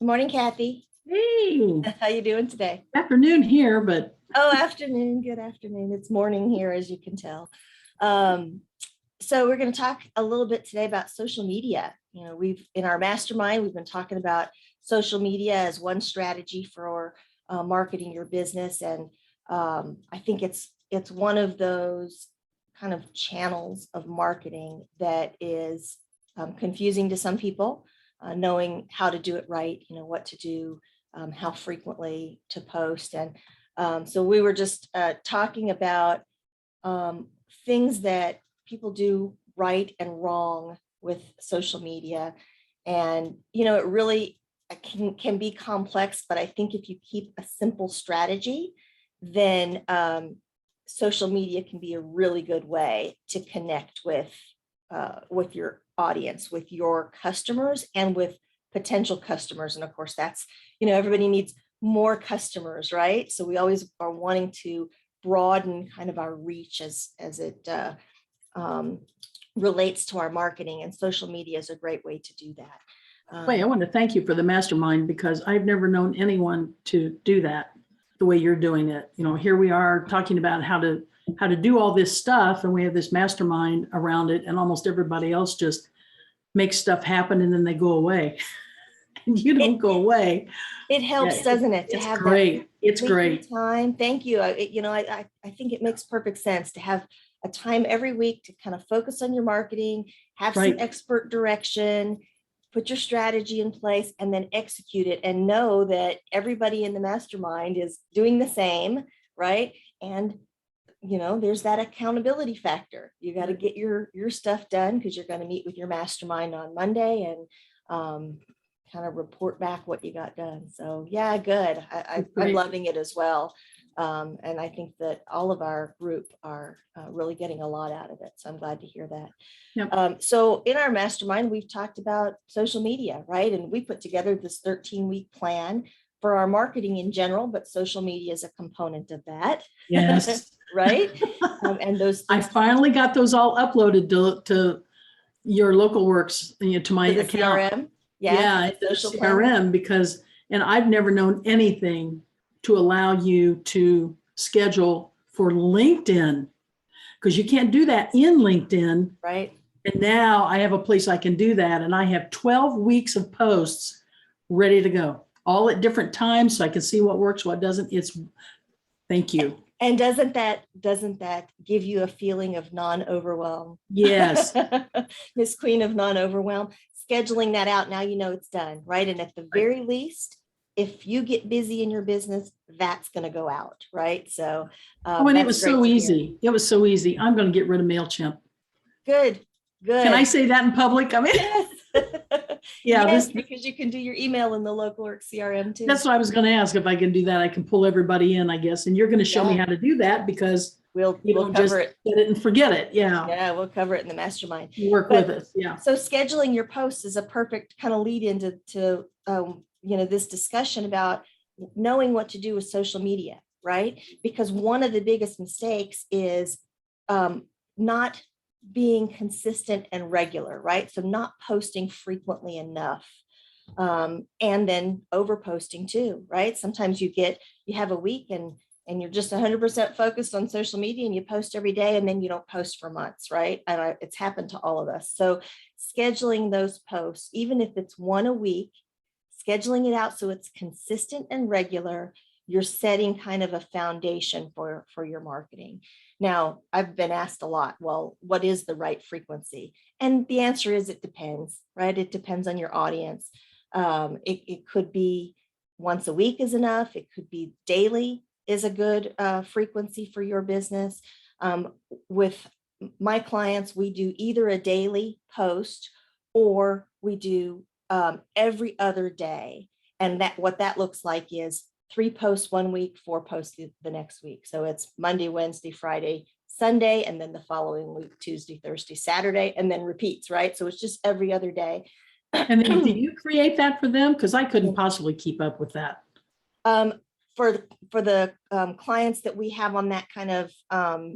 Morning, Kathy. Hey, How you doing today? afternoon here, but Oh, afternoon. Good afternoon. It's morning here, as you can tell. Um, so we're going to talk a little bit today about social media. We've in our mastermind, we've been talking about social media as one strategy for marketing your business, and I think it's one of those kind of channels of marketing that is confusing to some people, knowing how to do it right, what to do, how frequently to post, and so we were just talking about um, things that people do right and wrong with social media. And, it really can be complex, but I think if you keep a simple strategy, then social media can be a really good way to connect with your audience, with your customers, and with potential customers. And of course, that's, everybody needs more customers, right? So we always are wanting to broaden kind of our reach as it um, relates to our marketing, and social media is a great way to do that. wait, I want to thank you for the mastermind because I've never known anyone to do that the way you're doing it. Here we are talking about how to do all this stuff, and we have this mastermind around it, and almost everybody else just makes stuff happen and then they go away. And you don't go away. It helps, Yeah, doesn't it, to it's have great. It's weekly great. time. Thank you. I think it makes perfect sense to have a time every week to kind of focus on your marketing, have some Right. expert direction, put your strategy in place, and then execute it, and know that everybody in the mastermind is doing the same, right? And there's that accountability factor. You got to get your stuff done, because you're going to meet with your mastermind on Monday and kind of report back what you got done. So yeah, good. I'm loving it as well. And I think that all of our group are really getting a lot out of it. So I'm glad to hear that. Yep. So in our mastermind, we've talked about social media, right? And we put together this 13-week plan for our marketing in general, but social media is a component of that. Yes. Right. And those I finally got those all uploaded to your local works, to my the account. CRM. Yeah, The the social plan. CRM, and I've never known anything to allow you to schedule for LinkedIn, because you can't do that in LinkedIn. Right. And now I have a place I can do that. And I have 12 weeks of posts ready to go, all at different times, so I can see what works, what doesn't. Thank you. And doesn't that give you a feeling of non-overwhelm? Yes. Miss Queen of non-overwhelm, scheduling that out, now it's done, right? And at the very least, if you get busy in your business, that's going to go out, right? So and it was so easy. It was so easy. I'm going to get rid of MailChimp. Good. Can I say that in public? I mean, yes. Yeah, yes, because you can do your email in the local work CRM too. That's what I was going to ask, if I can do that. I can pull everybody in, I guess. And you're going to show me how to do that, because we'll cover just it. Get it and forget it. Yeah, we'll cover it in the mastermind. You work with us. Yeah. So scheduling your posts is a perfect kind of lead into this discussion about knowing what to do with social media, right? Because one of the biggest mistakes is not being consistent and regular, right? So not posting frequently enough, and then over posting too, right? Sometimes you have a week and you're just 100% focused on social media and you post every day, and then you don't post for months, right? And it's happened to all of us. So scheduling those posts, even if it's one a week, scheduling it out so it's consistent and regular, you're setting kind of a foundation for your marketing. Now, I've been asked a lot, well, what is the right frequency? And the answer is it depends, right? It depends on your audience. It could be once a week is enough. It could be daily is a good frequency for your business. With my clients, we do either a daily post or we do every other day. And what that looks like is 3 posts one week, 4 posts the next week. So it's Monday, Wednesday, Friday, Sunday, and then the following week, Tuesday, Thursday, Saturday, and then repeats, right? So it's just every other day. And then do you create that for them? Because I couldn't possibly keep up with that. For the clients that we have on that kind of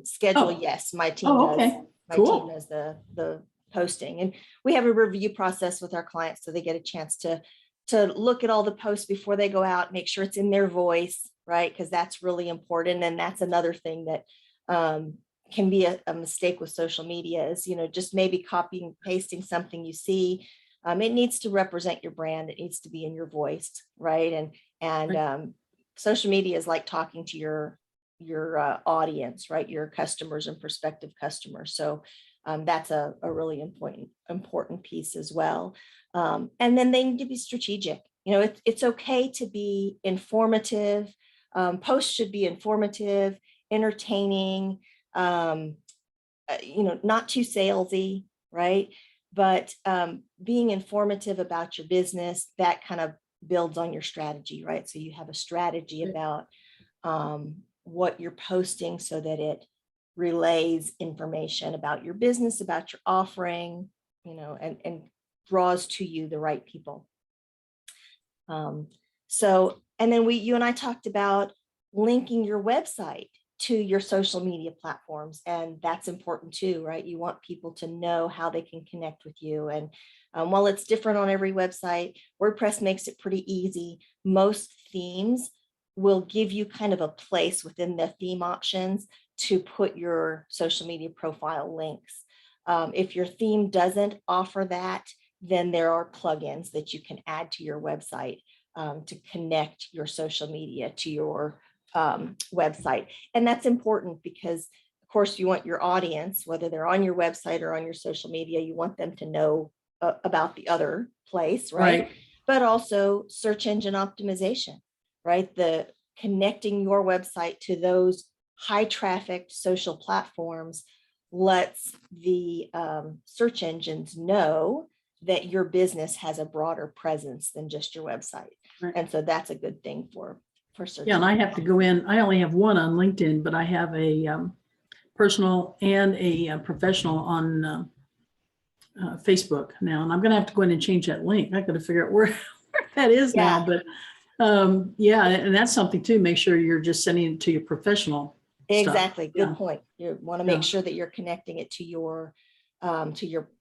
schedule, yes, my team does. My team does the posting, and we have a review process with our clients, so they get a chance to to look at all the posts before they go out, make sure it's in their voice, right? Because that's really important. And that's another thing that can be a mistake with social media is, just maybe copying, pasting something you see. It needs to represent your brand. It needs to be in your voice, right? And social media is like talking to your audience, right? Your customers and prospective customers. So that's a really important piece as well. And then they need to be strategic. It's okay to be informative. Posts should be informative, entertaining, not too salesy, right? But being informative about your business, that kind of builds on your strategy, right? So you have a strategy about what you're posting so that it relays information about your business, about your offering, and draws to you the right people. And then you and I talked about linking your website to your social media platforms, and that's important too, right? You want people to know how they can connect with you. And while it's different on every website, WordPress makes it pretty easy. Most themes will give you kind of a place within the theme options to put your social media profile links. If your theme doesn't offer that, then there are plugins that you can add to your website to connect your social media to your website. And that's important because, of course, you want your audience, whether they're on your website or on your social media, you want them to know about the other place, right? But also search engine optimization, right? The connecting your website to those high traffic social platforms lets the search engines know that your business has a broader presence than just your website. Right. And so that's a good thing for search. Yeah, and I have to go in. I only have one on LinkedIn, but I have a personal and a professional on Facebook now, and I'm going to have to go in and change that link. I got to figure out where that is now, but yeah, and that's something too. Make sure you're just sending it to your professional. Exactly. Stuff. Good Yeah. point. You want to make sure that you're connecting it to your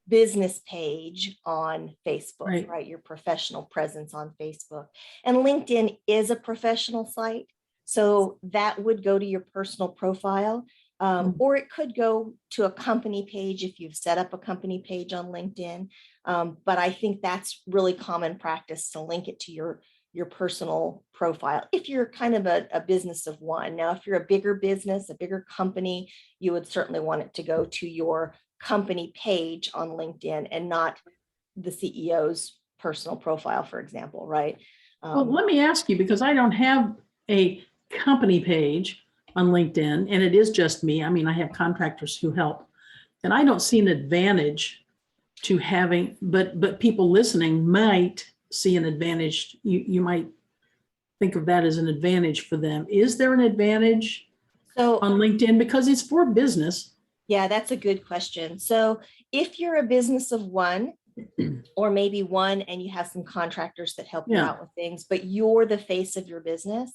business page on Facebook, right? Your professional presence on Facebook. And LinkedIn is a professional site. So that would go to your personal profile, or it could go to a company page if you've set up a company page on LinkedIn. But I think that's really common practice to link it to your personal profile if you're kind of a business of one. Now, if you're a bigger business, a bigger company, you would certainly want it to go to your company page on LinkedIn and not the CEO's personal profile, for example, right? Well, let me ask you, because I don't have a company page on LinkedIn, and it is just me. I mean, I have contractors who help, and I don't see an advantage to having, but people listening might see an advantage. You might think of that as an advantage for them. Is there an advantage on LinkedIn because it's for business? Yeah, that's a good question. So if you're a business of one, or maybe one and you have some contractors that help you out with things, but you're the face of your business,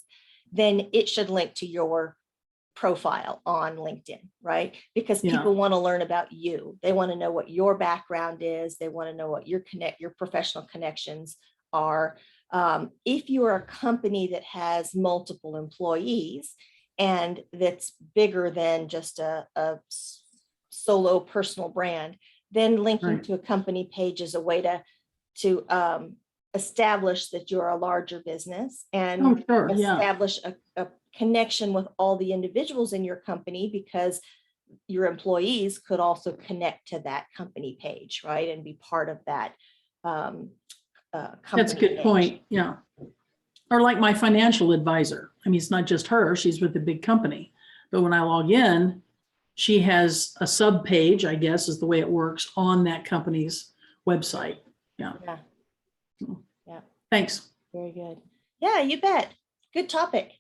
then it should link to your profile on LinkedIn, right? Because people want to learn about you. They want to know what your background is. They want to know what your professional connections are. If you are a company that has multiple employees and that's bigger than just a solo personal brand, then linking to a company page is a way to establish that you're a larger business and establish a connection with all the individuals in your company, because your employees could also connect to that company page, right? And be part of that company. That's a good point. Yeah. Or like my financial advisor. I mean, it's not just her, she's with a big company, but when I log in, she has a sub page, I guess is the way it works, on that company's website. Yeah. Thanks. Very good. Yeah, you bet. Good topic.